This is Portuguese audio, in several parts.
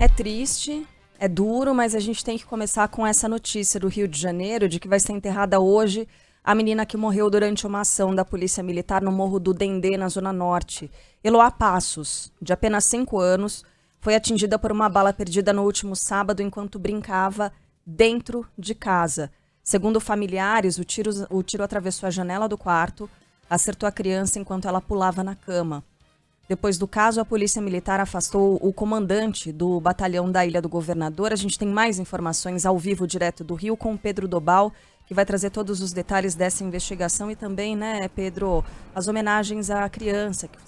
É triste, é duro, mas a gente tem que começar com essa notícia do Rio de Janeiro de que vai ser enterrada hoje a menina que morreu durante uma ação da Polícia Militar no Morro do Dendê, na Zona Norte. Eloá Passos, de apenas 5 anos, foi atingida por uma bala perdida no último sábado enquanto brincava dentro de casa. Segundo familiares, o tiro atravessou a janela do quarto, acertou a criança enquanto ela pulava na cama. Depois do caso, a Polícia Militar afastou o comandante do batalhão da Ilha do Governador. A gente tem mais informações ao vivo, direto do Rio, com o Pedro Dobal, que vai trazer todos os detalhes dessa investigação e também, né, Pedro, as homenagens à criança que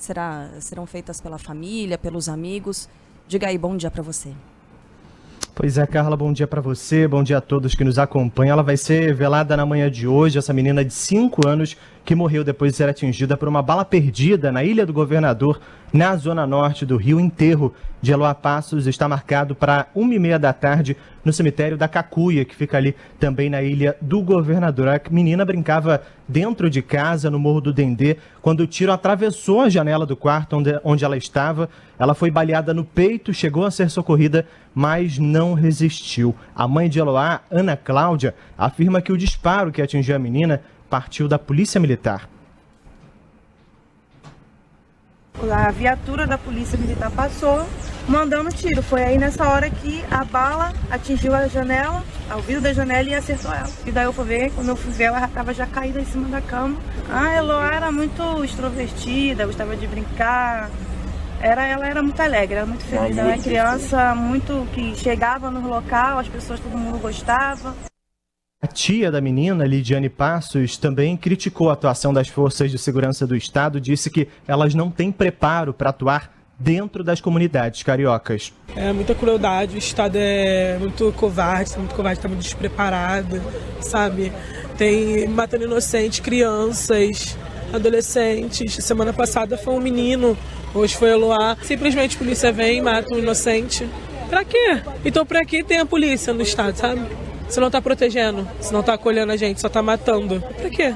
serão feitas pela família, pelos amigos. Diga aí, bom dia para você. Pois é, Carla, bom dia para você, bom dia a todos que nos acompanham. Ela vai ser velada na manhã de hoje, essa menina de 5 anos que morreu depois de ser atingida por uma bala perdida na Ilha do Governador, na zona norte do Rio. O enterro de Eloá Passos está marcado para 1h30 da tarde no cemitério da Cacuia, que fica ali também na Ilha do Governador. A menina brincava dentro de casa, no Morro do Dendê, quando o tiro atravessou a janela do quarto onde ela estava. Ela foi baleada no peito, chegou a ser socorrida, mas não resistiu. A mãe de Eloá, Ana Cláudia, afirma que o disparo que atingiu a menina partiu da Polícia Militar. A viatura da Polícia Militar passou mandando tiro. Foi aí nessa hora que a bala atingiu a janela, ao vidro da janela, e acertou ela. E daí eu fui ver, quando eu fui ver, ela estava já caída em cima da cama. A Eloá era muito extrovertida, gostava de brincar. Ela era muito alegre, era muito feliz. Ela era uma criança muito que chegava no local, as pessoas, todo mundo gostava. A tia da menina, Lidiane Passos, também criticou a atuação das forças de segurança do Estado, disse que elas não têm preparo para atuar dentro das comunidades cariocas. É muita crueldade, o Estado é muito covarde, está muito despreparado, sabe? Tem matando inocentes, crianças, adolescentes. Semana passada foi um menino, hoje foi Eloá. Simplesmente a polícia vem e mata um inocente. Pra quê? Então pra que tem a polícia no Estado, sabe? Se não tá protegendo, se não tá acolhendo a gente, só tá matando. Pra quê?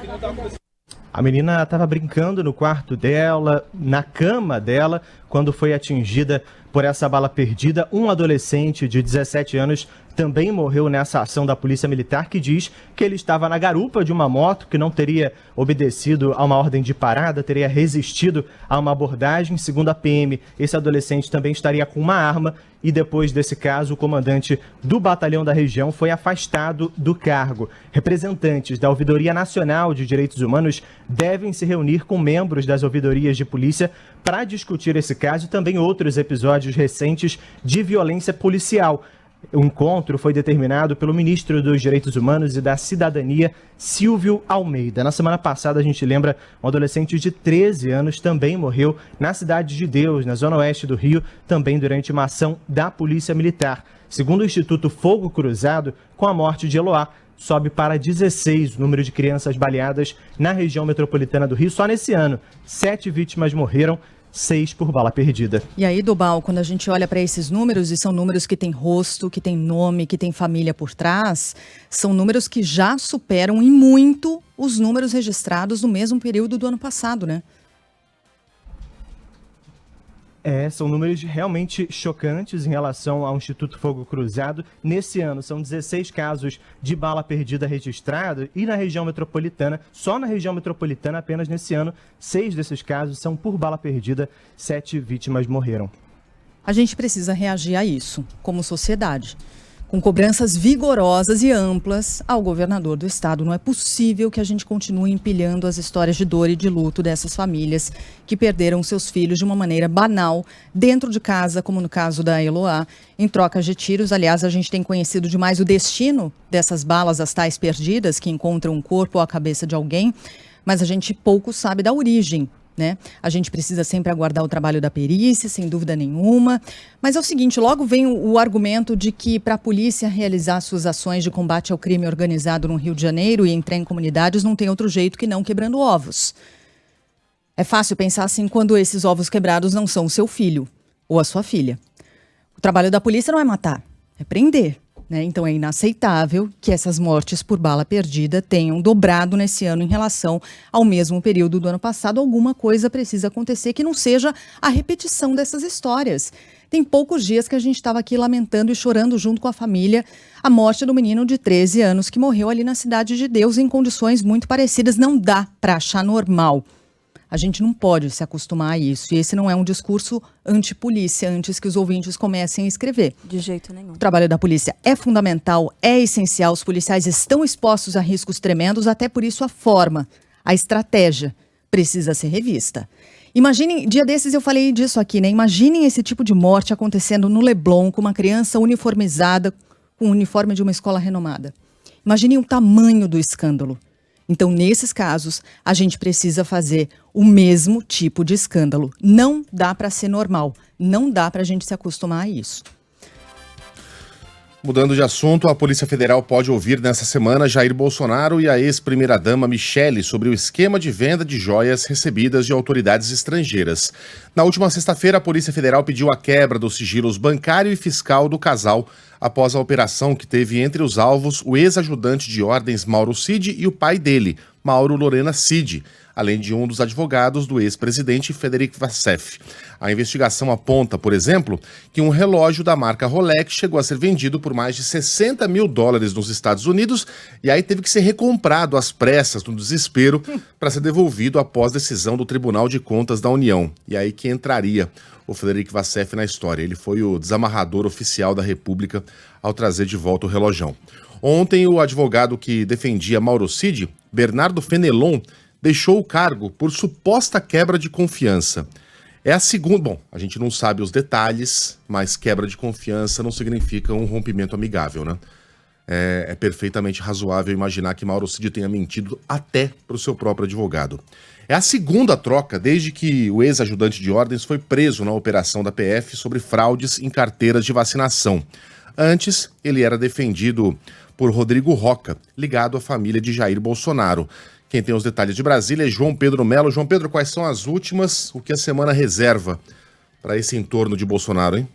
A menina estava brincando no quarto dela, na cama dela, quando foi atingida por essa bala perdida. Um adolescente de 17 anos também morreu nessa ação da Polícia Militar, que diz que ele estava na garupa de uma moto, que não teria obedecido a uma ordem de parada, teria resistido a uma abordagem. Segundo a PM, esse adolescente também estaria com uma arma e depois desse caso, o comandante do batalhão da região foi afastado do cargo. Representantes da Ouvidoria Nacional de Direitos Humanos devem se reunir com membros das ouvidorias de polícia para discutir esse caso e também outros episódios recentes de violência policial. O encontro foi determinado pelo ministro dos Direitos Humanos e da Cidadania, Silvio Almeida. Na semana passada, a gente lembra, um adolescente de 13 anos também morreu na Cidade de Deus, na zona oeste do Rio, também durante uma ação da Polícia Militar. Segundo o Instituto Fogo Cruzado, com a morte de Eloá, sobe para 16 o número de crianças baleadas na região metropolitana do Rio. Só nesse ano, 7 vítimas morreram, 6 por bala perdida. E aí, Dobal, quando a gente olha para esses números, e são números que têm rosto, que têm nome, que têm família por trás, são números que já superam em muito os números registrados no mesmo período do ano passado, né? São números realmente chocantes em relação ao Instituto Fogo Cruzado. Nesse ano, são 16 casos de bala perdida registrados e na região metropolitana, só na região metropolitana, apenas nesse ano, 6 desses casos são por bala perdida, 7 vítimas morreram. A gente precisa reagir a isso, como sociedade, com cobranças vigorosas e amplas ao governador do estado. Não é possível que a gente continue empilhando as histórias de dor e de luto dessas famílias que perderam seus filhos de uma maneira banal, dentro de casa, como no caso da Eloá, em troca de tiros. Aliás, a gente tem conhecido demais o destino dessas balas, as tais perdidas, que encontram um corpo ou a cabeça de alguém, mas a gente pouco sabe da origem, né? A gente precisa sempre aguardar o trabalho da perícia, sem dúvida nenhuma. Mas é o seguinte, logo vem o argumento de que para a polícia realizar suas ações de combate ao crime organizado no Rio de Janeiro e entrar em comunidades não tem outro jeito que não quebrando ovos. É fácil pensar assim quando esses ovos quebrados não são o seu filho ou a sua filha. O trabalho da polícia não é matar, é prender. né? Então é inaceitável que essas mortes por bala perdida tenham dobrado nesse ano em relação ao mesmo período do ano passado. Alguma coisa precisa acontecer que não seja a repetição dessas histórias. Tem poucos dias que a gente estava aqui lamentando e chorando junto com a família a morte do menino de 13 anos que morreu ali na Cidade de Deus em condições muito parecidas. Não dá para achar normal. A gente não pode se acostumar a isso. E esse não é um discurso anti-polícia, antes que os ouvintes comecem a escrever. De jeito nenhum. O trabalho da polícia é fundamental, é essencial. Os policiais estão expostos a riscos tremendos, até por isso a forma, a estratégia precisa ser revista. Imaginem, dia desses eu falei disso aqui, né? Imaginem esse tipo de morte acontecendo no Leblon, com uma criança uniformizada, com o uniforme de uma escola renomada. Imaginem o tamanho do escândalo. Então, nesses casos, a gente precisa fazer o mesmo tipo de escândalo. Não dá para ser normal. Não dá para a gente se acostumar a isso. Mudando de assunto, a Polícia Federal pode ouvir nessa semana Jair Bolsonaro e a ex-primeira-dama Michele sobre o esquema de venda de joias recebidas de autoridades estrangeiras. Na última sexta-feira, a Polícia Federal pediu a quebra dos sigilos bancário e fiscal do casal após a operação que teve entre os alvos o ex-ajudante de ordens Mauro Cid e o pai dele, Mauro Lorena Cid, além de um dos advogados do ex-presidente Frederic Vassef. A investigação aponta, por exemplo, que um relógio da marca Rolex chegou a ser vendido por mais de $60 mil nos Estados Unidos e aí teve que ser recomprado às pressas, no desespero, para ser devolvido após decisão do Tribunal de Contas da União. E aí que entraria o Frederic Vassef na história. Ele foi o desamarrador oficial da República ao trazer de volta o relojão. Ontem, o advogado que defendia Mauro Cid, Bernardo Fenelon, deixou o cargo por suposta quebra de confiança. É a segunda... Bom, a gente não sabe os detalhes, mas quebra de confiança não significa um rompimento amigável, né? É perfeitamente razoável imaginar que Mauro Cid tenha mentido até para o seu próprio advogado. É a segunda troca desde que o ex-ajudante de ordens foi preso na operação da PF sobre fraudes em carteiras de vacinação. Antes, ele era defendido por Rodrigo Roca, ligado à família de Jair Bolsonaro. Quem tem os detalhes de Brasília é João Pedro Melo. João Pedro, quais são as últimas, o que a semana reserva para esse entorno de Bolsonaro, hein?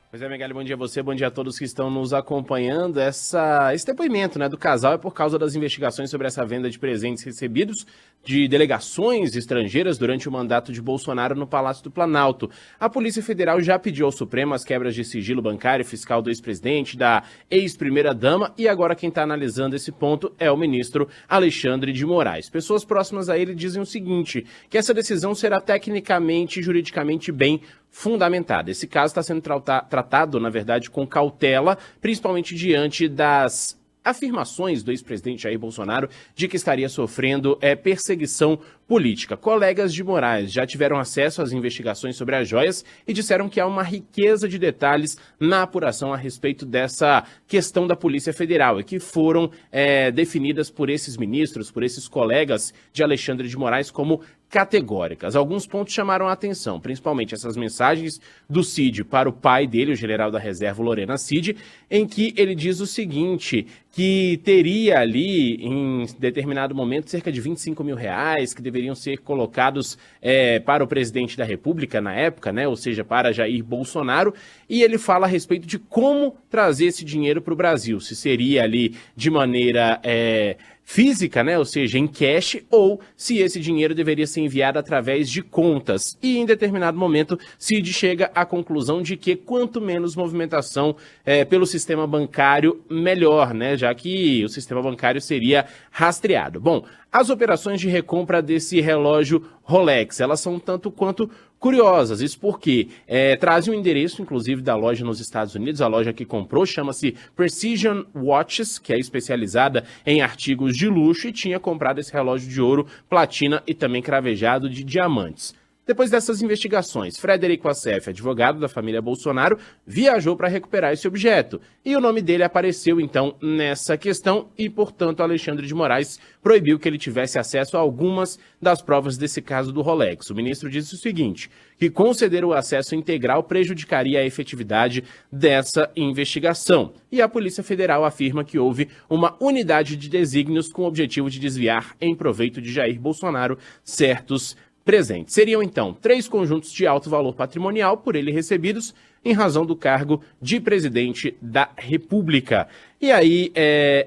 Pois é, Megali, bom dia a você, bom dia a todos que estão nos acompanhando. Esse depoimento, né, do casal é por causa das investigações sobre essa venda de presentes recebidos de delegações estrangeiras durante o mandato de Bolsonaro no Palácio do Planalto. A Polícia Federal já pediu ao Supremo as quebras de sigilo bancário e fiscal do ex-presidente, da ex-primeira-dama, e agora quem está analisando esse ponto é o ministro Alexandre de Moraes. Pessoas próximas a ele dizem o seguinte, que essa decisão será tecnicamente e juridicamente bem fundamentada. Esse caso está sendo tratado, na verdade, com cautela, principalmente diante das afirmações do ex-presidente Jair Bolsonaro de que estaria sofrendo perseguição política. Colegas de Moraes já tiveram acesso às investigações sobre as joias e disseram que há uma riqueza de detalhes na apuração a respeito dessa questão da Polícia Federal e que foram definidas por esses ministros, por esses colegas de Alexandre de Moraes como categóricas. Alguns pontos chamaram a atenção, principalmente essas mensagens do Cid para o pai dele, o general da reserva Lorena Cid, em que ele diz o seguinte, que teria ali, em determinado momento, cerca de R$25 mil, que deveriam ser colocados para o presidente da República na época, né? Ou seja, para Jair Bolsonaro, e ele fala a respeito de como trazer esse dinheiro para o Brasil, se seria ali de maneira física, né, ou seja, em cash, ou se esse dinheiro deveria ser enviado através de contas. E em determinado momento, Cid chega à conclusão de que quanto menos movimentação pelo sistema bancário, melhor, né, já que o sistema bancário seria rastreado. Bom, as operações de recompra desse relógio Rolex, elas são tanto quanto curiosas, isso porque trazem o endereço, inclusive, da loja nos Estados Unidos, a loja que comprou, chama-se Precision Watches, que é especializada em artigos de luxo e tinha comprado esse relógio de ouro, platina e também cravejado de diamantes. Depois dessas investigações, Frederic Vassef, advogado da família Bolsonaro, viajou para recuperar esse objeto. E o nome dele apareceu, então, nessa questão e, portanto, Alexandre de Moraes proibiu que ele tivesse acesso a algumas das provas desse caso do Rolex. O ministro disse o seguinte, que conceder o acesso integral prejudicaria a efetividade dessa investigação. E a Polícia Federal afirma que houve uma unidade de desígnios com o objetivo de desviar em proveito de Jair Bolsonaro certos presentes. Seriam, então, 3 conjuntos de alto valor patrimonial por ele recebidos, em razão do cargo de presidente da República. E aí,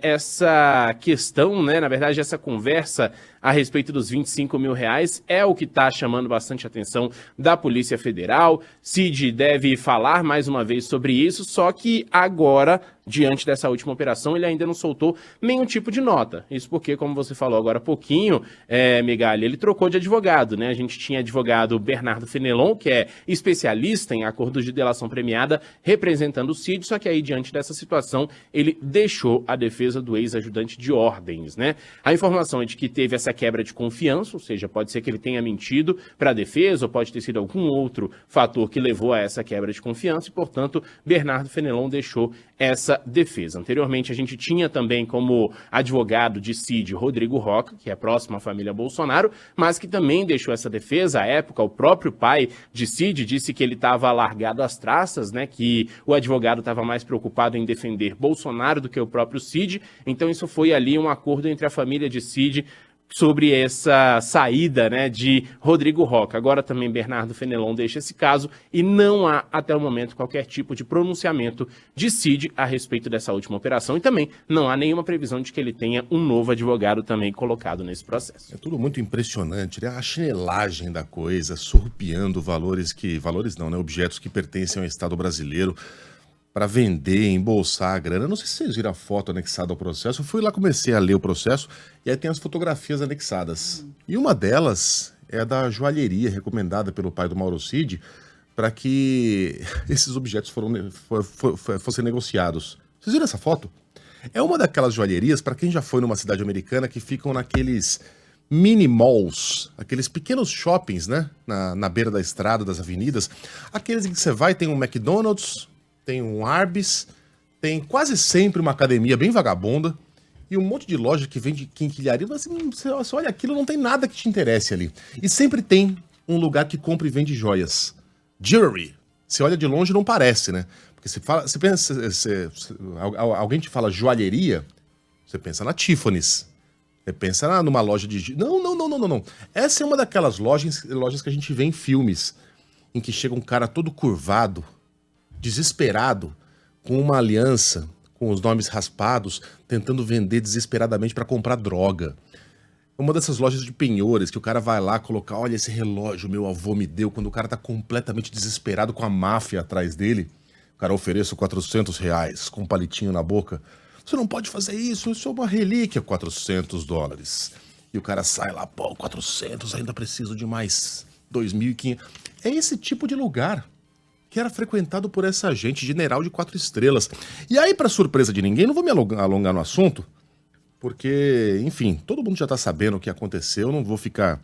essa questão, né, na verdade, essa conversa a respeito dos 25 mil reais é o que está chamando bastante atenção da Polícia Federal. Cid deve falar mais uma vez sobre isso, só que agora, diante dessa última operação, ele ainda não soltou nenhum tipo de nota. Isso porque, como você falou agora há pouquinho, Megali, ele trocou de advogado, né? A gente tinha advogado Bernardo Fenelon, que é especialista em acordos de delação premiada, representando o Cid, só que aí, diante dessa situação, ele deixou a defesa do ex-ajudante de ordens, né? A informação é de que teve essa quebra de confiança, ou seja, pode ser que ele tenha mentido para a defesa, ou pode ter sido algum outro fator que levou a essa quebra de confiança e, portanto, Bernardo Fenelon deixou essa defesa. Anteriormente, a gente tinha também como advogado de Cid Rodrigo Roca, que é próximo à família Bolsonaro, mas que também deixou essa defesa. À época, o próprio pai de Cid disse que ele estava largado às traças, né, que o advogado estava mais preocupado em defender Bolsonaro do que o próprio Cid. Então, isso foi ali um acordo entre a família de Cid sobre essa saída, né, de Rodrigo Roca. Agora também Bernardo Fenelon deixa esse caso e não há, até o momento, qualquer tipo de pronunciamento de Cid a respeito dessa última operação e também não há nenhuma previsão de que ele tenha um novo advogado também colocado nesse processo. É tudo muito impressionante, né? A chinelagem da coisa, surrupiando valores não, né? Objetos que pertencem ao Estado brasileiro para vender, embolsar a grana. Não sei se vocês viram a foto anexada ao processo. Eu fui lá, comecei a ler o processo e aí tem as fotografias anexadas. E uma delas é da joalheria recomendada pelo pai do Mauro Cid para que esses objetos fossem negociados. Vocês viram essa foto? É uma daquelas joalherias, para quem já foi numa cidade americana, que ficam naqueles mini malls, aqueles pequenos shoppings, né? Na beira da estrada, das avenidas. Aqueles em que você vai, tem um McDonald's, tem um Arby's, tem quase sempre uma academia bem vagabunda e um monte de loja que vende quinquilharia. Mas você olha aquilo, não tem nada que te interesse ali. E sempre tem um lugar que compra e vende joias. Jewelry. Você olha de longe, não parece, né? Porque você pensa, alguém te fala joalheria, você pensa na Tiffany's. Você pensa numa loja de... Não. Essa é uma daquelas lojas que a gente vê em filmes, em que chega um cara todo curvado, desesperado, com uma aliança, com os nomes raspados, tentando vender desesperadamente para comprar droga. Uma dessas lojas de penhores que o cara vai lá colocar, olha esse relógio meu avô me deu, quando o cara tá completamente desesperado com a máfia atrás dele, o cara oferece R$400 com um palitinho na boca. Você não pode fazer isso é uma relíquia, $400. E o cara sai lá, pô, 400, ainda preciso de mais 2.500. É esse tipo de lugar que era frequentado por essa gente, general de 4 estrelas. E aí, para surpresa de ninguém, não vou me alongar no assunto, porque, enfim, todo mundo já tá sabendo o que aconteceu, não vou ficar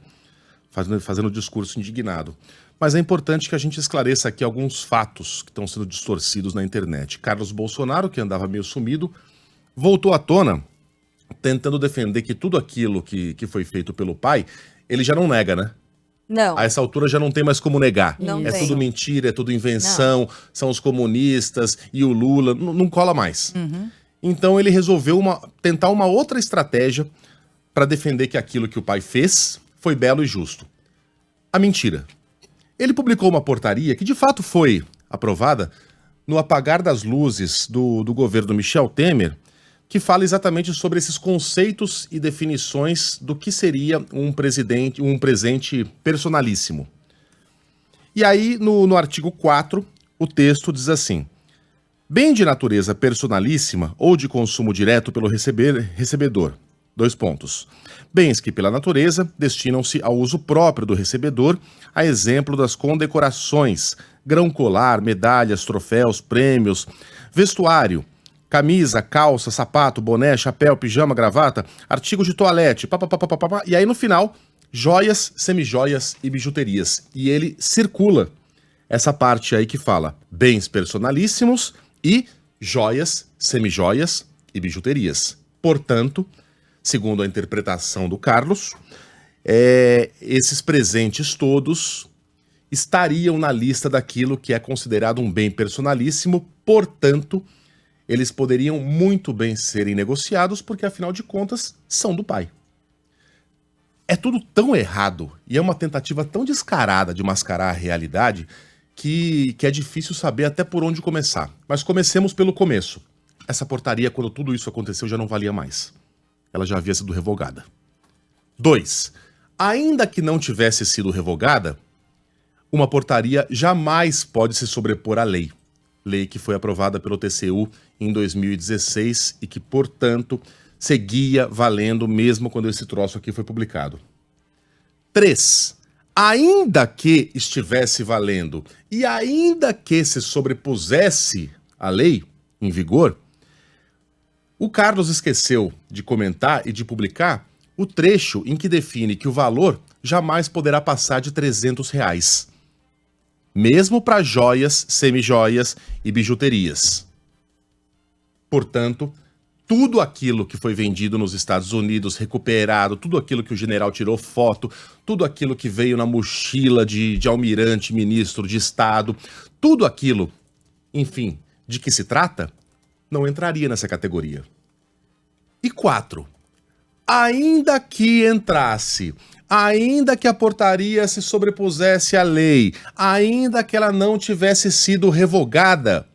fazendo discurso indignado. Mas é importante que a gente esclareça aqui alguns fatos que estão sendo distorcidos na internet. Carlos Bolsonaro, que andava meio sumido, voltou à tona, tentando defender que tudo aquilo que foi feito pelo pai, ele já não nega, né? Não. A essa altura já não tem mais como negar. Não é tem. tudo mentira, é tudo invenção, são os comunistas e o Lula, não cola mais. Uhum. Então ele resolveu tentar uma outra estratégia para defender que aquilo que o pai fez foi belo e justo. A mentira. Ele publicou uma portaria que de fato foi aprovada no apagar das luzes do governo Michel Temer, que fala exatamente sobre esses conceitos e definições do que seria um presente personalíssimo. E aí, no artigo 4, o texto diz assim: bem de natureza personalíssima ou de consumo direto pelo recebedor. Bens que, pela natureza, destinam-se ao uso próprio do recebedor, a exemplo das condecorações, grão colar, medalhas, troféus, prêmios, vestuário, camisa, calça, sapato, boné, chapéu, pijama, gravata, artigos de toalete, e aí no final, joias, semijoias e bijuterias. E ele circula essa parte aí que fala bens personalíssimos e joias, semijoias e bijuterias. Portanto, segundo a interpretação do Carlos, esses presentes todos estariam na lista daquilo que é considerado um bem personalíssimo, portanto, eles poderiam muito bem serem negociados, porque afinal de contas são do pai. É tudo tão errado e é uma tentativa tão descarada de mascarar a realidade que é difícil saber até por onde começar. Mas comecemos pelo começo. Essa portaria, quando tudo isso aconteceu, já não valia mais. Ela já havia sido revogada. 2. Ainda que não tivesse sido revogada, uma portaria jamais pode se sobrepor à lei. Lei que foi aprovada pelo TCU em 2016 e que, portanto, seguia valendo mesmo quando esse troço aqui foi publicado. 3. Ainda que estivesse valendo e ainda que se sobrepusesse à lei em vigor, o Carlos esqueceu de comentar e de publicar o trecho em que define que o valor jamais poderá passar de R$300, mesmo para joias, semijoias e bijuterias. Portanto, tudo aquilo que foi vendido nos Estados Unidos, recuperado, tudo aquilo que o general tirou foto, tudo aquilo que veio na mochila de almirante, ministro de Estado, tudo aquilo, enfim, de que se trata, não entraria nessa categoria. E 4. Ainda que entrasse, ainda que a portaria se sobrepusesse à lei, ainda que ela não tivesse sido revogada,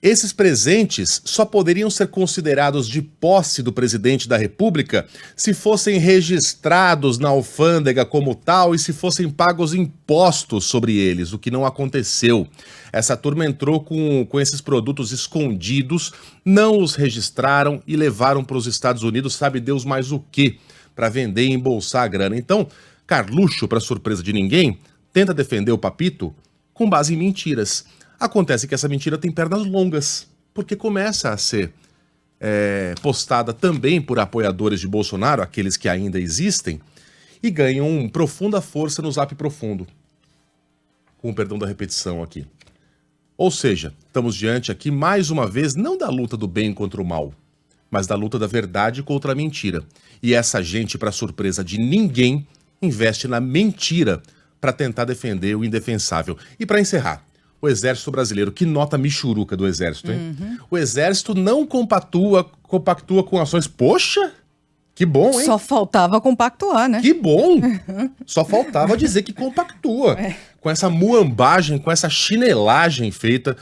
esses presentes só poderiam ser considerados de posse do presidente da República se fossem registrados na alfândega como tal e se fossem pagos impostos sobre eles, o que não aconteceu. Essa turma entrou com esses produtos escondidos, não os registraram e levaram para os Estados Unidos, sabe Deus mais o quê, para vender e embolsar a grana. Então, Carluxo, para surpresa de ninguém, tenta defender o Papito com base em mentiras. Acontece que essa mentira tem pernas longas, porque começa a ser postada também por apoiadores de Bolsonaro, aqueles que ainda existem, e ganham profunda força no Zap Profundo. Com o perdão da repetição aqui. Ou seja, estamos diante aqui, mais uma vez, não da luta do bem contra o mal, mas da luta da verdade contra a mentira. E essa gente, para surpresa de ninguém, investe na mentira para tentar defender o indefensável. E para encerrar, o Exército Brasileiro, que nota michuruca do Exército, hein? O Exército não compactua com ações... Poxa, que bom, hein? Só faltava compactuar, né? Que bom! Só faltava dizer que compactua. Com essa muambagem, com essa chinelagem feita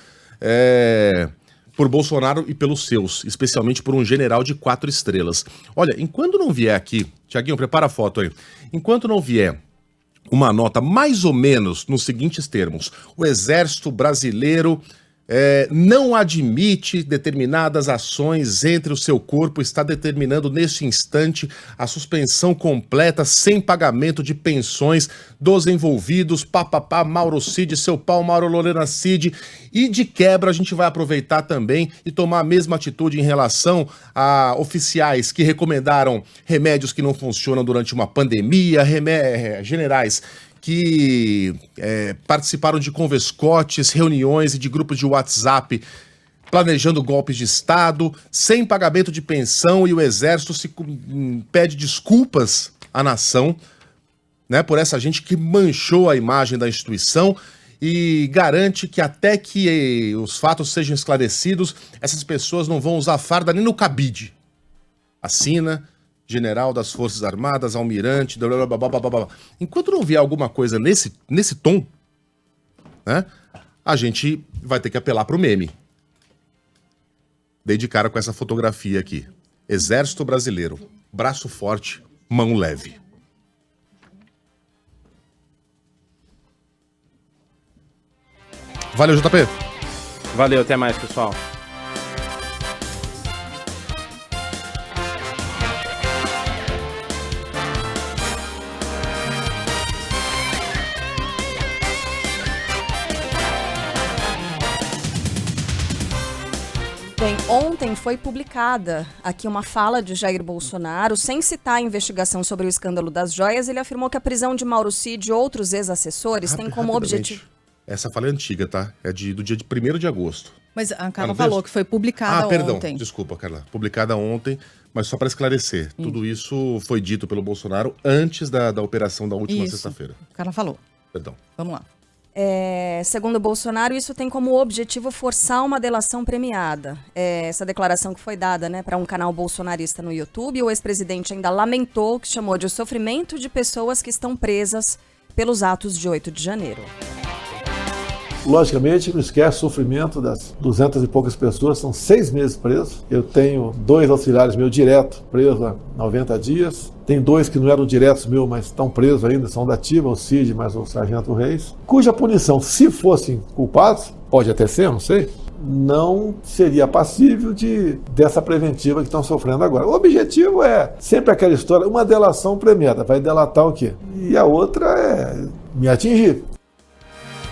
por Bolsonaro e pelos seus, especialmente por um general de 4 estrelas. Olha, enquanto não vier aqui... Tiaguinho, prepara a foto aí. Enquanto não vier uma nota mais ou menos nos seguintes termos: o Exército Brasileiro não admite determinadas ações entre o seu corpo, está determinando neste instante a suspensão completa, sem pagamento de pensões dos envolvidos, Mauro Cid, seu pau, Mauro Lorena Cid, e de quebra a gente vai aproveitar também e tomar a mesma atitude em relação a oficiais que recomendaram remédios que não funcionam durante uma pandemia, generais que participaram de convescotes, reuniões e de grupos de WhatsApp planejando golpes de Estado, sem pagamento de pensão, e o Exército pede desculpas à nação, né, por essa gente que manchou a imagem da instituição e garante que até que os fatos sejam esclarecidos, essas pessoas não vão usar farda nem no cabide. Assina... General das Forças Armadas, almirante, blá, blá, blá, blá, blá. Enquanto não vier alguma coisa nesse tom, né, a gente vai ter que apelar pro meme. Dei de cara com essa fotografia aqui. Exército Brasileiro, braço forte, mão leve. Valeu, JP. Valeu, até mais, pessoal. Bem, ontem foi publicada aqui uma fala de Jair Bolsonaro, sem citar a investigação sobre o escândalo das joias. Ele afirmou que a prisão de Mauro Cid e outros ex-assessores tem como objetivo... Essa fala é antiga, tá? É do dia de 1º de agosto. Mas a Carla falou que foi publicada ontem. Desculpa, Carla. Publicada ontem, mas só para esclarecer. Tudo isso foi dito pelo Bolsonaro antes da operação da última sexta-feira. A Carla falou. Perdão. Vamos lá. Segundo Bolsonaro, isso tem como objetivo forçar uma delação premiada. Essa declaração que foi dada, né, para um canal bolsonarista no YouTube, o ex-presidente ainda lamentou o que chamou de sofrimento de pessoas que estão presas pelos atos de 8 de janeiro. Logicamente, não esquece o sofrimento das 200 e poucas pessoas, são 6 meses presos. Eu tenho 2 auxiliares meus direto presos há 90 dias. Tem 2 que não eram diretos meus, mas estão presos ainda, são da ativa, o Cid mais o Sargento Reis, cuja punição, se fossem culpados, pode até ser, não sei, não seria passível dessa preventiva que estão sofrendo agora. O objetivo é sempre aquela história, uma delação premiada, vai delatar o quê? E a outra é me atingir.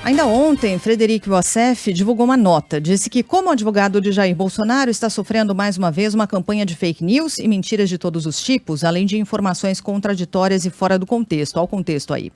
Ainda ontem, Frederic Wassef divulgou uma nota. Disse que, como advogado de Jair Bolsonaro, está sofrendo mais uma vez uma campanha de fake news e mentiras de todos os tipos, além de informações contraditórias e fora do contexto. Ao contexto aí.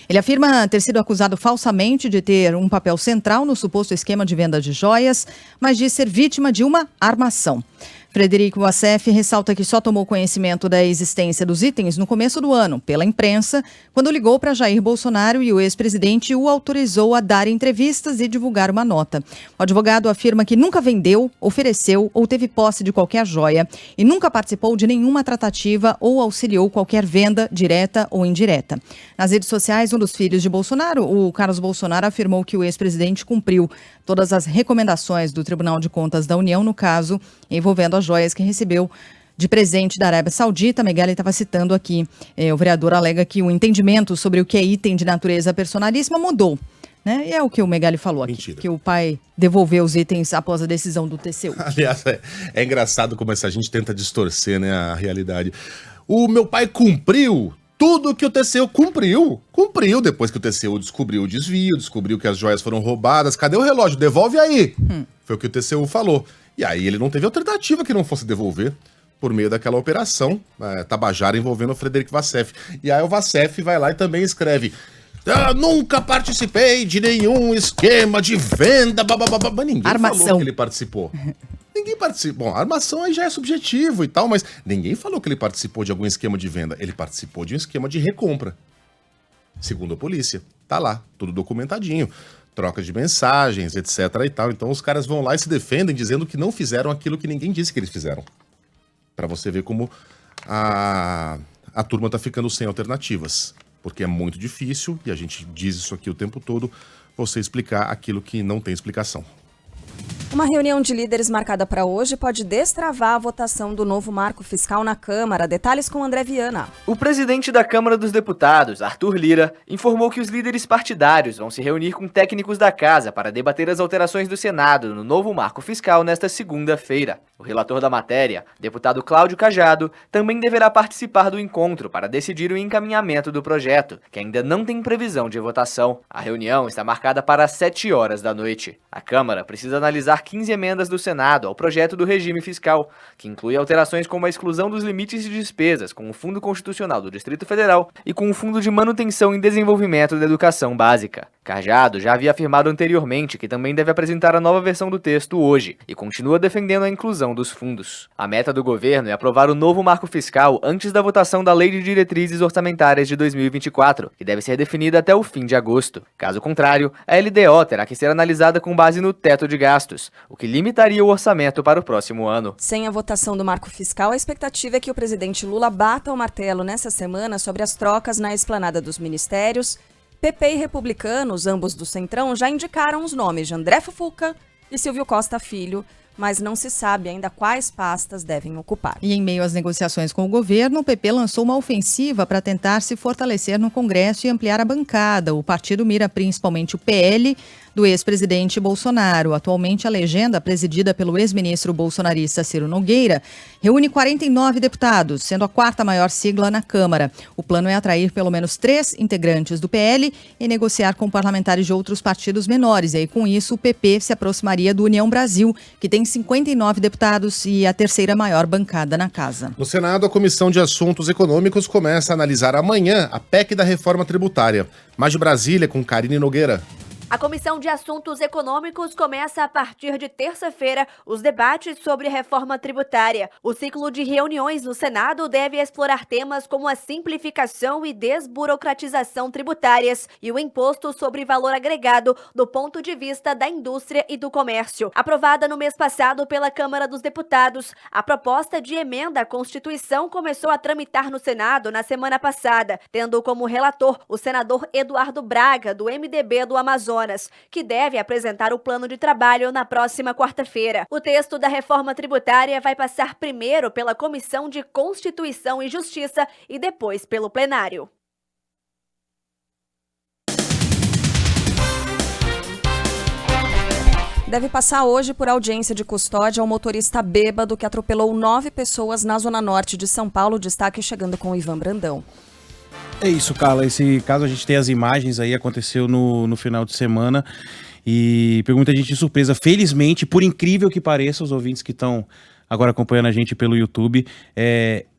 Ele afirma ter sido acusado falsamente de ter um papel central no suposto esquema de venda de joias, mas diz ser vítima de uma armação. Frederic Wassef ressalta que só tomou conhecimento da existência dos itens no começo do ano, pela imprensa, quando ligou para Jair Bolsonaro e o ex-presidente o autorizou a dar entrevistas e divulgar uma nota. O advogado afirma que nunca vendeu, ofereceu ou teve posse de qualquer joia e nunca participou de nenhuma tratativa ou auxiliou qualquer venda, direta ou indireta. Nas redes sociais, um dos filhos de Bolsonaro, o Carlos Bolsonaro, afirmou que o ex-presidente cumpriu todas as recomendações do Tribunal de Contas da União no caso envolvendo as joias que recebeu de presente da Arábia Saudita. Megali estava citando aqui, o vereador alega que o entendimento sobre o que é item de natureza personalíssima mudou. Né? E é o que o Megali falou aqui, Mentira. Que o pai devolveu os itens após a decisão do TCU. Aliás, é engraçado como essa gente tenta distorcer, né, a realidade. O meu pai cumpriu tudo que o TCU cumpriu depois que o TCU descobriu o desvio, descobriu que as joias foram roubadas. Cadê o relógio? Devolve aí! Foi o que o TCU falou. E aí ele não teve alternativa que não fosse devolver por meio daquela operação Tabajara envolvendo o Frederic Wassef. E aí o Wassef vai lá e também escreve: nunca participei de nenhum esquema de venda, mas ninguém falou que ele participou. Ninguém participou. Bom, a armação aí já é subjetivo e tal, mas ninguém falou que ele participou de algum esquema de venda. Ele participou de um esquema de recompra. Segundo a polícia. Tá lá, tudo documentadinho. Troca de mensagens, etc e tal. Então os caras vão lá e se defendem dizendo que não fizeram aquilo que ninguém disse que eles fizeram. Pra você ver como a turma tá ficando sem alternativas. Porque é muito difícil, e a gente diz isso aqui o tempo todo, você explicar aquilo que não tem explicação. Uma reunião de líderes marcada para hoje pode destravar a votação do novo marco fiscal na Câmara. Detalhes com André Viana. O presidente da Câmara dos Deputados, Arthur Lira, informou que os líderes partidários vão se reunir com técnicos da Casa para debater as alterações do Senado no novo marco fiscal nesta segunda-feira. O relator da matéria, deputado Cláudio Cajado, também deverá participar do encontro para decidir o encaminhamento do projeto, que ainda não tem previsão de votação. A reunião está marcada para as 7 horas da noite. A Câmara precisa analisar 15 emendas do Senado ao projeto do regime fiscal, que inclui alterações como a exclusão dos limites de despesas com o Fundo Constitucional do Distrito Federal e com o Fundo de Manutenção e Desenvolvimento da Educação Básica. Cajado já havia afirmado anteriormente que também deve apresentar a nova versão do texto hoje e continua defendendo a inclusão dos fundos. A meta do governo é aprovar o novo marco fiscal antes da votação da Lei de Diretrizes Orçamentárias de 2024, que deve ser definida até o fim de agosto. Caso contrário, a LDO terá que ser analisada com base no teto de gastos, o que limitaria o orçamento para o próximo ano. Sem a votação do marco fiscal, a expectativa é que o presidente Lula bata o martelo nessa semana sobre as trocas na esplanada dos ministérios. PP e republicanos, ambos do Centrão, já indicaram os nomes de André Fufuca e Silvio Costa Filho, mas não se sabe ainda quais pastas devem ocupar. E em meio às negociações com o governo, o PP lançou uma ofensiva para tentar se fortalecer no Congresso e ampliar a bancada. O partido mira principalmente o PL do ex-presidente Bolsonaro. Atualmente, a legenda, presidida pelo ex-ministro bolsonarista Ciro Nogueira, reúne 49 deputados, sendo a 4ª maior sigla na Câmara. O plano é atrair pelo menos 3 integrantes do PL e negociar com parlamentares de outros partidos menores. E aí, com isso, o PP se aproximaria do União Brasil, que tem 59 deputados e a 3ª maior bancada na casa. No Senado, a Comissão de Assuntos Econômicos começa a analisar amanhã a PEC da reforma tributária. Mais de Brasília, com Karine Nogueira. A Comissão de Assuntos Econômicos começa a partir de terça-feira os debates sobre reforma tributária. O ciclo de reuniões no Senado deve explorar temas como a simplificação e desburocratização tributárias e o imposto sobre valor agregado do ponto de vista da indústria e do comércio. Aprovada no mês passado pela Câmara dos Deputados, a proposta de emenda à Constituição começou a tramitar no Senado na semana passada, tendo como relator o senador Eduardo Braga, do MDB do Amazonas. Amazonas, que deve apresentar o plano de trabalho na próxima quarta-feira. O texto da reforma tributária vai passar primeiro pela Comissão de Constituição e Justiça e depois pelo plenário. Deve passar hoje por audiência de custódia um motorista bêbado que atropelou 9 pessoas na zona norte de São Paulo. Destaque chegando com o Ivan Brandão. É isso, Carla. Esse caso a gente tem as imagens aí, aconteceu no final de semana e pegou muita gente de surpresa. Felizmente, por incrível que pareça, os ouvintes que estão agora acompanhando a gente pelo YouTube,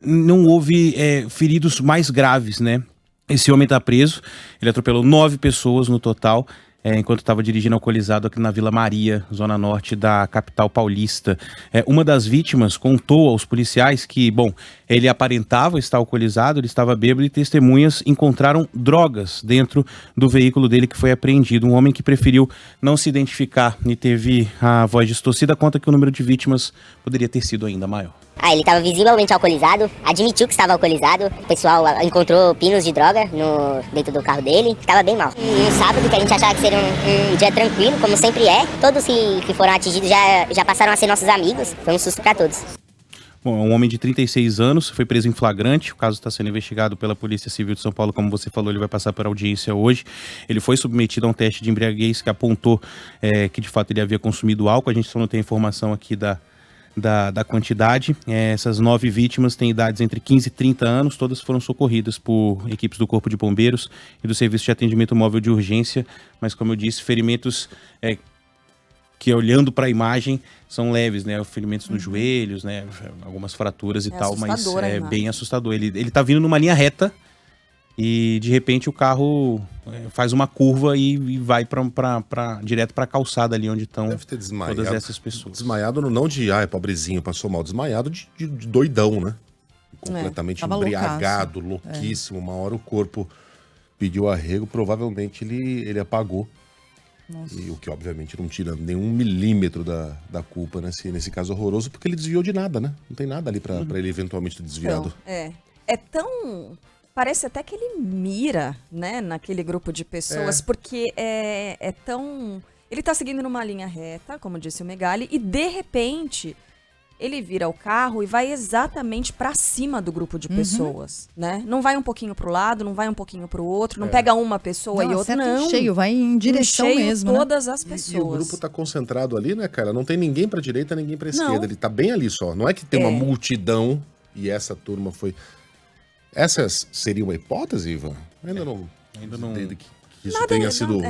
não houve feridos mais graves, né? Esse homem está preso, ele atropelou 9 pessoas no total, enquanto estava dirigindo alcoolizado aqui na Vila Maria, zona norte da capital paulista. Uma das vítimas contou aos policiais que, ele aparentava estar alcoolizado, ele estava bêbado e testemunhas encontraram drogas dentro do veículo dele que foi apreendido. Um homem que preferiu não se identificar e teve a voz distorcida, conta que o número de vítimas poderia ter sido ainda maior. Ele estava visivelmente alcoolizado, admitiu que estava alcoolizado. O pessoal encontrou pinos de droga dentro do carro dele, estava bem mal. Um sábado que a gente achava que seria um dia tranquilo, como sempre é. Todos que foram atingidos já passaram a ser nossos amigos, foi um susto para todos. Um homem de 36 anos foi preso em flagrante, o caso está sendo investigado pela Polícia Civil de São Paulo, como você falou, ele vai passar por audiência hoje. Ele foi submetido a um teste de embriaguez que apontou que de fato ele havia consumido álcool, a gente só não tem informação aqui da quantidade. Essas 9 vítimas têm idades entre 15 e 30 anos, todas foram socorridas por equipes do Corpo de Bombeiros e do Serviço de Atendimento Móvel de Urgência, mas como eu disse, ferimentos que olhando para a imagem são leves, né? Ferimentos nos joelhos, né? Algumas fraturas e tal, mas é bem assustador. Ele tá vindo numa linha reta e de repente o carro faz uma curva e vai direto para a calçada ali onde estão todas essas pessoas. Desmaiado não de, pobrezinho, passou mal. Desmaiado de doidão, né? Completamente embriagado, louquíssimo. Uma hora o corpo pediu arrego, provavelmente ele apagou. Nossa. E o que obviamente não tira nenhum milímetro da culpa nesse caso horroroso, porque ele desviou de nada, né? Não tem nada ali para ele eventualmente ter desviado. Então, parece até que ele mira, né, naquele grupo de pessoas, porque é tão... Ele tá seguindo numa linha reta, como disse o Megali, e de repente ele vira o carro e vai exatamente pra cima do grupo de pessoas, né? Não vai um pouquinho pro lado, não vai um pouquinho pro outro, não pega uma pessoa e outra, não. Cheio, vai em direção mesmo, todas as pessoas. E o grupo tá concentrado ali, né, cara? Não tem ninguém pra direita, ninguém pra esquerda. Ele tá bem ali só. Não é que tem uma multidão e essa turma foi... Essa seria uma hipótese, Ivan? Ainda não. Que isso tenha sido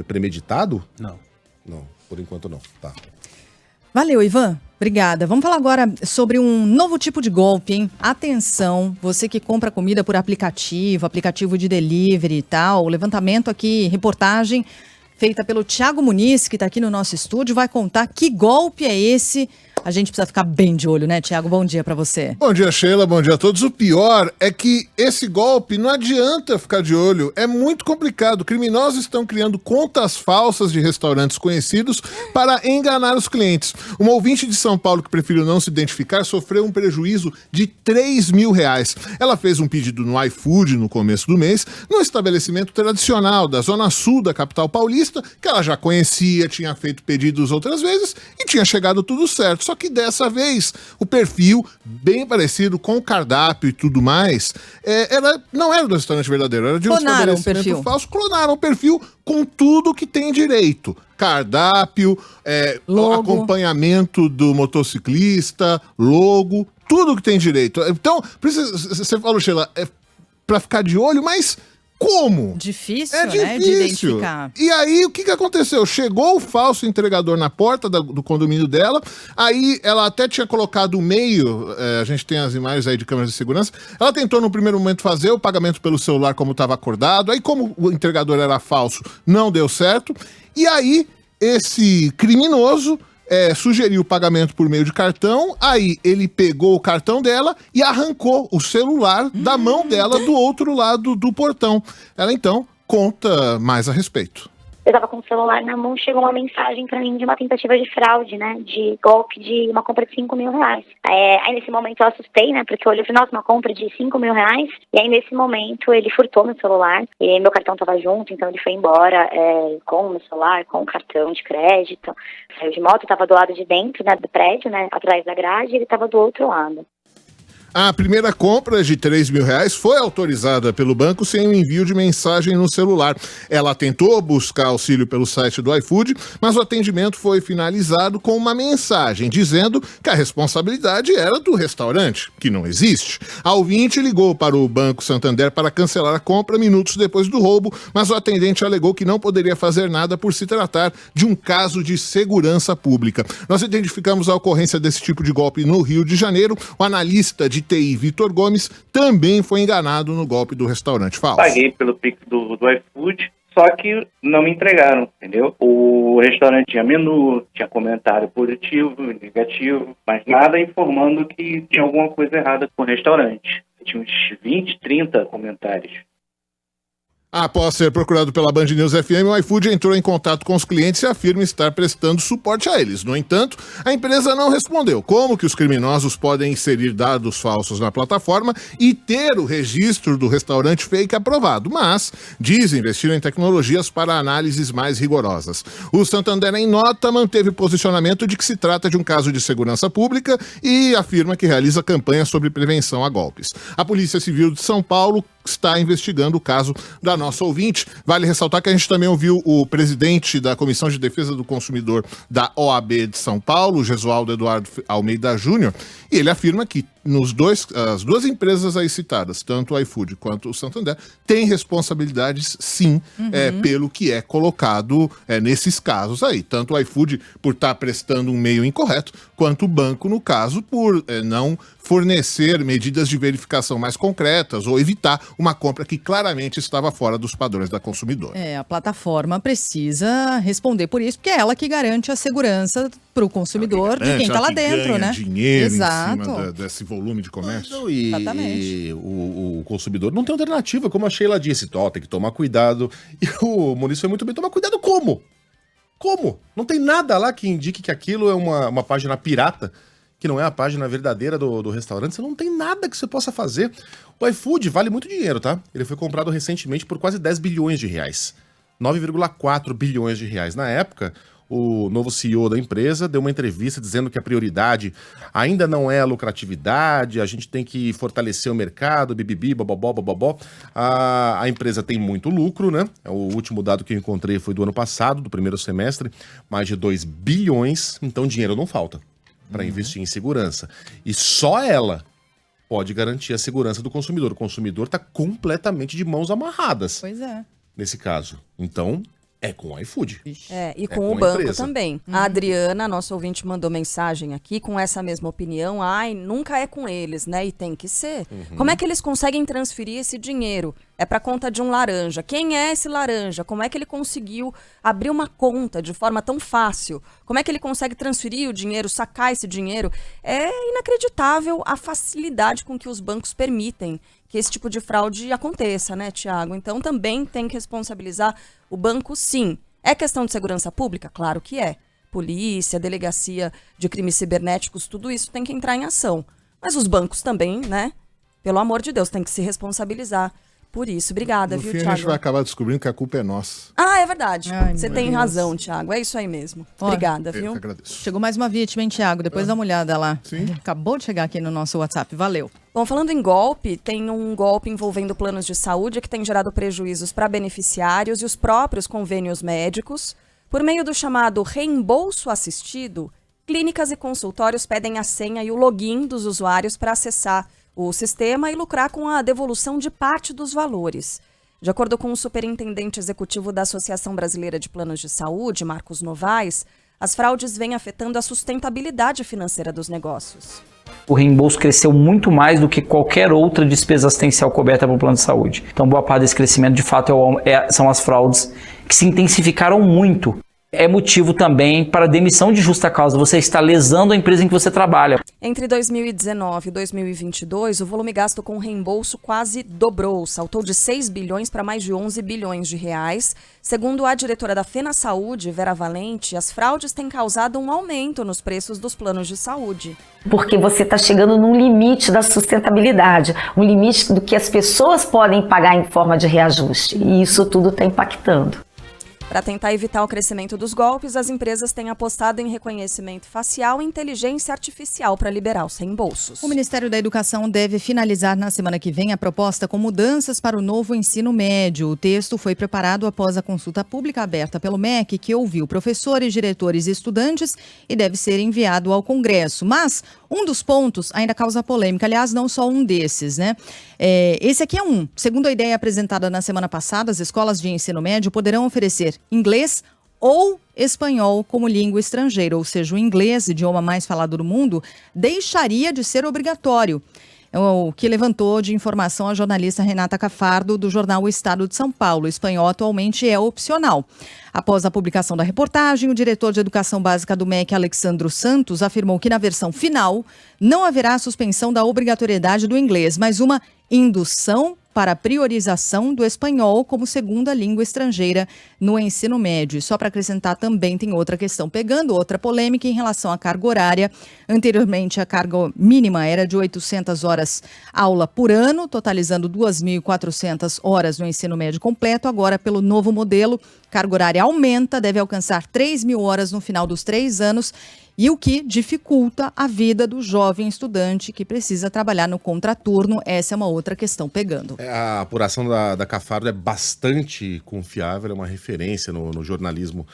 premeditado? Não. Não, por enquanto não. Tá. Valeu, Ivan. Obrigada. Vamos falar agora sobre um novo tipo de golpe, hein? Atenção, você que compra comida por aplicativo de delivery e tal. O levantamento aqui, reportagem feita pelo Thiago Muniz, que está aqui no nosso estúdio, vai contar que golpe é esse. A gente precisa ficar bem de olho, né, Thiago? Bom dia pra você. Bom dia, Sheila. Bom dia a todos. O pior é que esse golpe não adianta ficar de olho. É muito complicado. Criminosos estão criando contas falsas de restaurantes conhecidos para enganar os clientes. Uma ouvinte de São Paulo que preferiu não se identificar sofreu um prejuízo de R$3.000. Ela fez um pedido no iFood no começo do mês, num estabelecimento tradicional da zona sul da capital paulista, que ela já conhecia, tinha feito pedidos outras vezes e tinha chegado tudo certo. Só que dessa vez, o perfil, bem parecido com o cardápio e tudo mais, não era do restaurante verdadeiro, era de um estabelecimento falso. Clonaram o perfil com tudo que tem direito. Cardápio, acompanhamento do motociclista, logo, tudo que tem direito. Então, por isso você falou, Sheila, pra ficar de olho, mas... Como? Difícil, né, de identificar. E aí, o que aconteceu? Chegou o falso entregador na porta do condomínio dela, aí ela até tinha colocado o meio, a gente tem as imagens aí de câmeras de segurança, ela tentou no primeiro momento fazer o pagamento pelo celular como estava acordado, aí como o entregador era falso, não deu certo, e aí esse criminoso... sugeriu o pagamento por meio de cartão, aí ele pegou o cartão dela e arrancou o celular da mão dela do outro lado do portão. Ela então conta mais a respeito. Eu estava com o celular na mão, chegou uma mensagem para mim de uma tentativa de fraude, né, de golpe de uma compra de 5 mil reais. Aí nesse momento eu assustei, né, porque eu olhei e falei, nossa, uma compra de 5 mil reais? E aí nesse momento ele furtou meu celular, e meu cartão estava junto, então ele foi embora com o meu celular, com o cartão de crédito. Saiu de moto, estava do lado de dentro, né, do prédio, né, atrás da grade, e ele estava do outro lado. A primeira compra de 3 mil reais foi autorizada pelo banco sem o envio de mensagem no celular. Ela tentou buscar auxílio pelo site do iFood, mas o atendimento foi finalizado com uma mensagem dizendo que a responsabilidade era do restaurante, que não existe. A ouvinte ligou para o Banco Santander para cancelar a compra minutos depois do roubo, mas o atendente alegou que não poderia fazer nada por se tratar de um caso de segurança pública. Nós identificamos a ocorrência desse tipo de golpe no Rio de Janeiro. O analista de TI, Vitor Gomes, também foi enganado no golpe do restaurante falso. Paguei pelo Pix do iFood, só que não me entregaram, entendeu? O restaurante tinha menu, tinha comentário positivo, negativo, mas nada informando que tinha alguma coisa errada com o restaurante. Tinha uns 20, 30 comentários. Após ser procurado pela Band News FM, o iFood entrou em contato com os clientes e afirma estar prestando suporte a eles. No entanto, a empresa não respondeu como que os criminosos podem inserir dados falsos na plataforma e ter o registro do restaurante fake aprovado, mas diz investir em tecnologias para análises mais rigorosas. O Santander, em nota, manteve o posicionamento de que se trata de um caso de segurança pública e afirma que realiza campanhas sobre prevenção a golpes. A Polícia Civil de São Paulo está investigando o caso da nossa ouvinte. Vale ressaltar que a gente também ouviu o presidente da Comissão de Defesa do Consumidor da OAB de São Paulo, Jesualdo Eduardo Almeida Júnior, e ele afirma que as duas empresas aí citadas, tanto o iFood quanto o Santander, têm responsabilidades, sim, pelo que é colocado nesses casos aí. Tanto o iFood por estar prestando um meio incorreto, quanto o banco, no caso, por não fornecer medidas de verificação mais concretas ou evitar uma compra que claramente estava fora dos padrões da consumidora. A plataforma precisa responder por isso, porque é ela que garante a segurança para o consumidor de quem está lá dentro, né? Dinheiro em cima desse volume de comércio. E o consumidor não tem alternativa, como a Sheila disse, tem que tomar cuidado. E o Maurício foi muito bem, tomar cuidado como? Como? Não tem nada lá que indique que aquilo é uma página pirata, que não é a página verdadeira do restaurante. Você não tem nada que você possa fazer. O iFood vale muito dinheiro, tá? Ele foi comprado recentemente por quase 10 bilhões de reais. 9,4 bilhões de reais. Na época, o novo CEO da empresa deu uma entrevista dizendo que a prioridade ainda não é a lucratividade, a gente tem que fortalecer o mercado, bibibi, bobobó. A empresa tem muito lucro, né? O último dado que eu encontrei foi do ano passado, do primeiro semestre, mais de 2 bilhões, então dinheiro não falta para investir em segurança. E só ela pode garantir a segurança do consumidor. O consumidor está completamente de mãos amarradas. Pois é. Nesse caso. Então, é com o iFood. E com o banco também. A Adriana, nossa ouvinte, mandou mensagem aqui com essa mesma opinião. Nunca é com eles, né? E tem que ser. Como é que eles conseguem transferir esse dinheiro? É para conta de um laranja. Quem é esse laranja? Como é que ele conseguiu abrir uma conta de forma tão fácil? Como é que ele consegue transferir o dinheiro, sacar esse dinheiro? É inacreditável a facilidade com que os bancos permitem que esse tipo de fraude aconteça, né, Tiago? Então também tem que responsabilizar o banco, sim. É questão de segurança pública? Claro que é. Polícia, delegacia de crimes cibernéticos, tudo isso tem que entrar em ação. Mas os bancos também, né? Pelo amor de Deus, tem que se responsabilizar por isso. Obrigada, viu, Tiago? A gente vai acabar descobrindo que a culpa é nossa. É verdade. Você tem razão, Tiago. É isso aí mesmo. Obrigada, viu? Eu que agradeço. Chegou mais uma vítima, hein, Tiago? Depois dá uma olhada lá. Sim. Acabou de chegar aqui no nosso WhatsApp. Valeu. Bom, falando em golpe, tem um golpe envolvendo planos de saúde que tem gerado prejuízos para beneficiários e os próprios convênios médicos. Por meio do chamado reembolso assistido, clínicas e consultórios pedem a senha e o login dos usuários para acessar o sistema e lucrar com a devolução de parte dos valores. De acordo com o superintendente executivo da Associação Brasileira de Planos de Saúde, Marcos Novaes, as fraudes vêm afetando a sustentabilidade financeira dos negócios. O reembolso cresceu muito mais do que qualquer outra despesa assistencial coberta pelo plano de saúde. Então, boa parte desse crescimento, de fato, são as fraudes que se intensificaram muito. É motivo também para demissão de justa causa. Você está lesando a empresa em que você trabalha. Entre 2019 e 2022, o volume gasto com reembolso quase dobrou, saltou de 6 bilhões para mais de 11 bilhões de reais. Segundo a diretora da FenaSaúde, Vera Valente, as fraudes têm causado um aumento nos preços dos planos de saúde. Porque você está chegando num limite da sustentabilidade, um limite do que as pessoas podem pagar em forma de reajuste. E isso tudo está impactando. Para tentar evitar o crescimento dos golpes, as empresas têm apostado em reconhecimento facial e inteligência artificial para liberar os reembolsos. O Ministério da Educação deve finalizar na semana que vem a proposta com mudanças para o novo ensino médio. O texto foi preparado após a consulta pública aberta pelo MEC, que ouviu professores, diretores e estudantes e deve ser enviado ao Congresso. Mas um dos pontos ainda causa polêmica, aliás, não só um desses, né? Esse aqui é um. Segundo a ideia apresentada na semana passada, as escolas de ensino médio poderão oferecer inglês ou espanhol como língua estrangeira, ou seja, o inglês, idioma mais falado do mundo, deixaria de ser obrigatório. É o que levantou de informação a jornalista Renata Cafardo, do jornal O Estado de São Paulo. O espanhol atualmente é opcional. Após a publicação da reportagem, o diretor de Educação Básica do MEC, Alexandro Santos, afirmou que na versão final não haverá suspensão da obrigatoriedade do inglês, mas uma indução para a priorização do espanhol como segunda língua estrangeira no ensino médio. Só para acrescentar, também tem outra questão pegando, outra polêmica em relação à carga horária. Anteriormente, a carga mínima era de 800 horas aula por ano, totalizando 2.400 horas no ensino médio completo. Agora, pelo novo modelo, carga horária aumenta, deve alcançar 3.000 horas no final dos 3 anos, e o que dificulta a vida do jovem estudante que precisa trabalhar no contraturno. Essa é uma outra questão pegando. A apuração da Cafardo é bastante confiável, é uma referência no jornalismo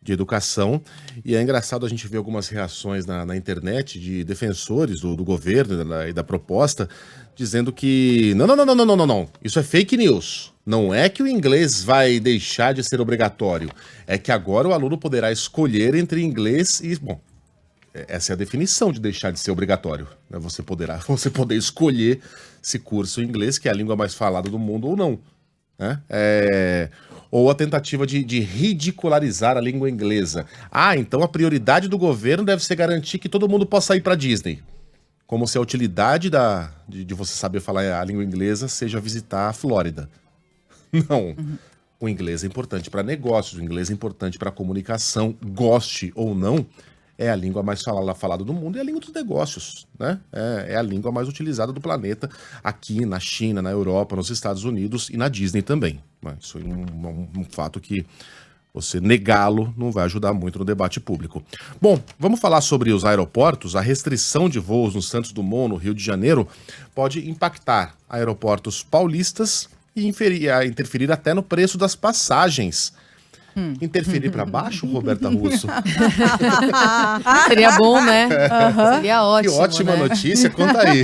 de educação. E é engraçado a gente ver algumas reações na internet de defensores do governo e da proposta, dizendo que não, isso é fake news. Não é que o inglês vai deixar de ser obrigatório, é que agora o aluno poderá escolher entre inglês e... Bom, essa é a definição de deixar de ser obrigatório, né? Você poder escolher se cursa o inglês, que é a língua mais falada do mundo, ou não, né? Ou a tentativa de ridicularizar a língua inglesa. Então a prioridade do governo deve ser garantir que todo mundo possa ir para Disney. Como se a utilidade de você saber falar a língua inglesa seja visitar a Flórida. Não. O inglês é importante para negócios, o inglês é importante para comunicação, goste ou não. É a língua mais falada do mundo e é a língua dos negócios, né? É a língua mais utilizada do planeta, aqui na China, na Europa, nos Estados Unidos e na Disney também. Isso é um fato que você negá-lo não vai ajudar muito no debate público. Bom, vamos falar sobre os aeroportos. A restrição de voos no Santos Dumont, no Rio de Janeiro, pode impactar aeroportos paulistas e interferir até no preço das passagens. Interferir para baixo, Roberta Russo? Seria bom, né? Seria ótimo. Que ótima, né? Notícia, conta aí.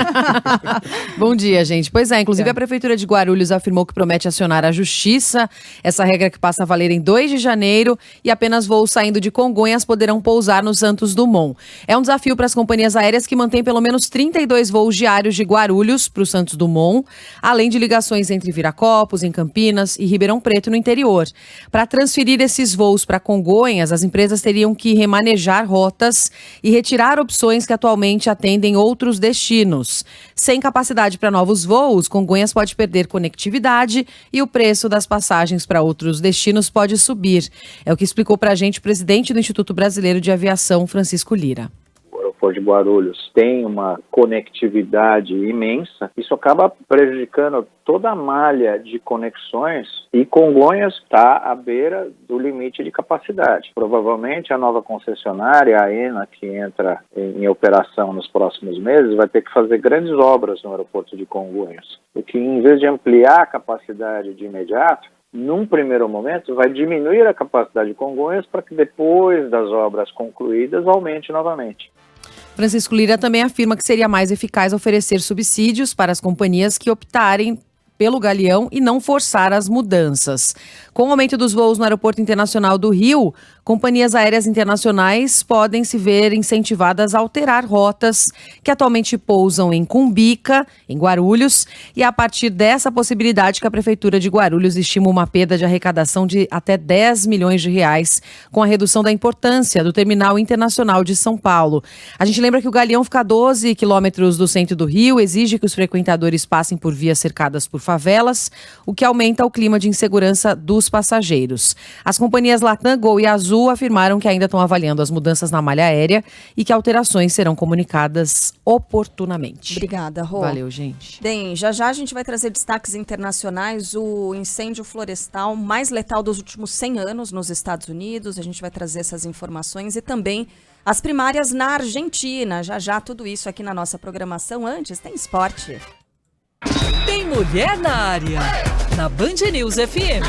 Bom dia, gente. Pois é, inclusive a Prefeitura de Guarulhos afirmou que promete acionar a Justiça. Essa regra que passa a valer em 2 de janeiro e apenas voos saindo de Congonhas poderão pousar no Santos Dumont. É um desafio para as companhias aéreas que mantêm pelo menos 32 voos diários de Guarulhos para o Santos Dumont, além de ligações entre Viracopos, em Campinas e Ribeirão Preto, no interior. Para transferir esses voos para Congonhas, as empresas teriam que remanejar rotas e retirar opções que atualmente atendem outros destinos. Sem capacidade para novos voos, Congonhas pode perder conectividade e o preço das passagens para outros destinos pode subir. É o que explicou para a gente o presidente do Instituto Brasileiro de Aviação, Francisco Lira. O aeroporto de Guarulhos tem uma conectividade imensa, isso acaba prejudicando toda a malha de conexões e Congonhas está à beira do limite de capacidade. Provavelmente a nova concessionária, a ENA, que entra em operação nos próximos meses, vai ter que fazer grandes obras no aeroporto de Congonhas, o que em vez de ampliar a capacidade de imediato, num primeiro momento, vai diminuir a capacidade de Congonhas para que depois das obras concluídas aumente novamente. Francisco Lira também afirma que seria mais eficaz oferecer subsídios para as companhias que optarem pelo Galeão e não forçar as mudanças. Com o aumento dos voos no Aeroporto Internacional do Rio, companhias aéreas internacionais podem se ver incentivadas a alterar rotas que atualmente pousam em Cumbica, em Guarulhos, e é a partir dessa possibilidade que a Prefeitura de Guarulhos estima uma perda de arrecadação de até 10 milhões de reais com a redução da importância do Terminal Internacional de São Paulo. A gente lembra que o Galeão fica a 12 quilômetros do centro do Rio, exige que os frequentadores passem por vias cercadas por favelas, o que aumenta o clima de insegurança dos passageiros. As companhias Latam, Gol e Azul afirmaram que ainda estão avaliando as mudanças na malha aérea e que alterações serão comunicadas oportunamente. Obrigada, Rô. Valeu, gente. Bem, já a gente vai trazer destaques internacionais, o incêndio florestal mais letal dos últimos 100 anos nos Estados Unidos. A gente vai trazer essas informações e também as primárias na Argentina. Já tudo isso aqui na nossa programação. Antes, tem esporte. Tem mulher na área, na Band News FM.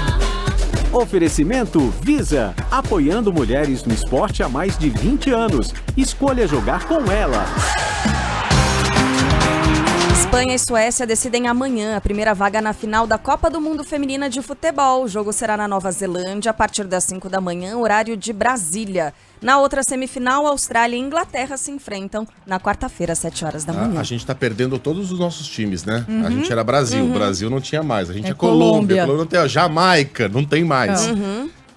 Oferecimento Visa, apoiando mulheres no esporte há mais de 20 anos. Escolha jogar com ela. Espanha e Suécia decidem amanhã a primeira vaga na final da Copa do Mundo Feminina de Futebol. O jogo será na Nova Zelândia a partir das 5 da manhã, horário de Brasília. Na outra semifinal, Austrália e Inglaterra se enfrentam na quarta-feira, às 7 horas da manhã. A gente tá perdendo todos os nossos times, né? A gente era Brasil, o Brasil não tinha mais. A gente é Colômbia não tem, a Jamaica, não tem mais.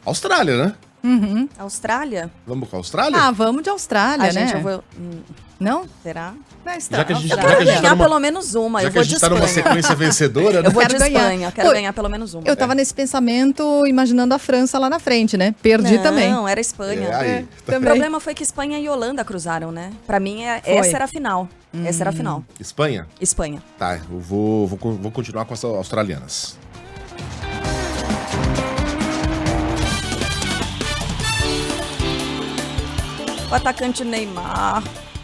Austrália, né? Austrália? Vamos com a Austrália? Vamos de Austrália, né? Gente, eu vou... Não? Será? Já que a gente eu quero ganhar pelo menos uma. Já que a gente tá numa sequência vencedora, né? Eu vou de Espanha, quero ganhar pelo menos uma. Eu tava nesse pensamento, imaginando a França lá na frente, né? Perdi também. Não, era Espanha. O problema foi que Espanha e Holanda cruzaram, né? Pra mim, essa era a final. Essa era a final. Espanha? Espanha. Tá, eu vou continuar com as australianas. O atacante Neymar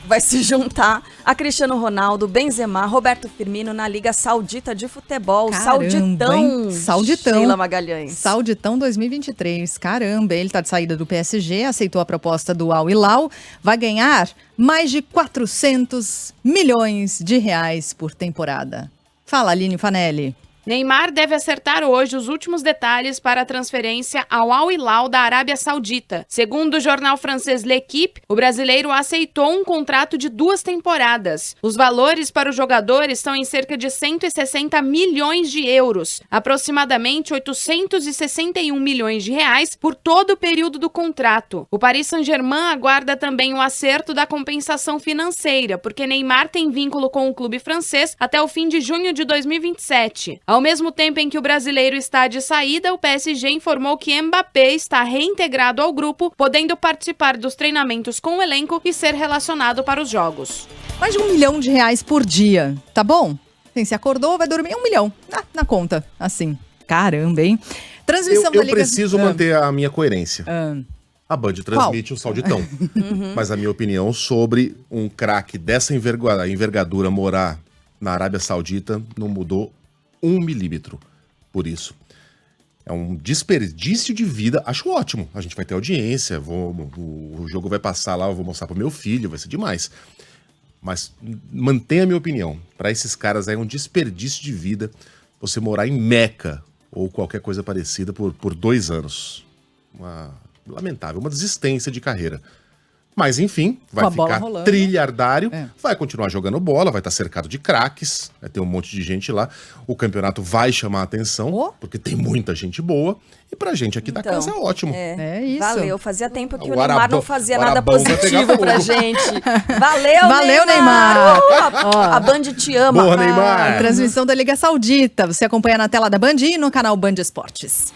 vai se juntar a Cristiano Ronaldo, Benzema, Roberto Firmino na Liga Saudita de Futebol. Caramba, Sauditão. Sheila Magalhães. Sauditão 2023. Caramba, ele tá de saída do PSG, aceitou a proposta do Al Hilal, vai ganhar mais de 400 milhões de reais por temporada. Fala, Aline Fanelli. Neymar deve acertar hoje os últimos detalhes para a transferência ao Al Hilal da Arábia Saudita. Segundo o jornal francês L'Équipe, o brasileiro aceitou um contrato de 2 temporadas. Os valores para o jogador estão em cerca de 160 milhões de euros, aproximadamente 861 milhões de reais por todo o período do contrato. O Paris Saint-Germain aguarda também o acerto da compensação financeira, porque Neymar tem vínculo com o clube francês até o fim de junho de 2027. Ao mesmo tempo em que o brasileiro está de saída, o PSG informou que Mbappé está reintegrado ao grupo, podendo participar dos treinamentos com o elenco e ser relacionado para os jogos. Mais de R$1 milhão por dia, tá bom? Se acordou, vai dormir R$1 milhão na conta, assim. Caramba, hein? Transmissão da Liga... Eu preciso manter a minha coerência. A Band transmite o Sauditão. Mas a minha opinião sobre um craque dessa envergadura morar na Arábia Saudita não mudou 1 milímetro. Por isso, é um desperdício de vida. Acho ótimo. A gente vai ter audiência, o jogo vai passar lá, eu vou mostrar pro meu filho, vai ser demais. Mas mantenha a minha opinião. Para esses caras é um desperdício de vida você morar em Meca ou qualquer coisa parecida por 2 anos. Lamentável, uma desistência de carreira. Mas enfim, vai ficar trilhardário, vai continuar jogando bola, vai estar cercado de craques, vai ter um monte de gente lá. O campeonato vai chamar a atenção, porque tem muita gente boa. E pra gente aqui da casa é ótimo. É isso. Valeu, fazia tempo que o Neymar não fazia nada positivo pra gente. Valeu, Neymar! A Band te ama. Boa, Neymar! Transmissão da Liga Saudita. Você acompanha na tela da Band e no canal Band Esportes.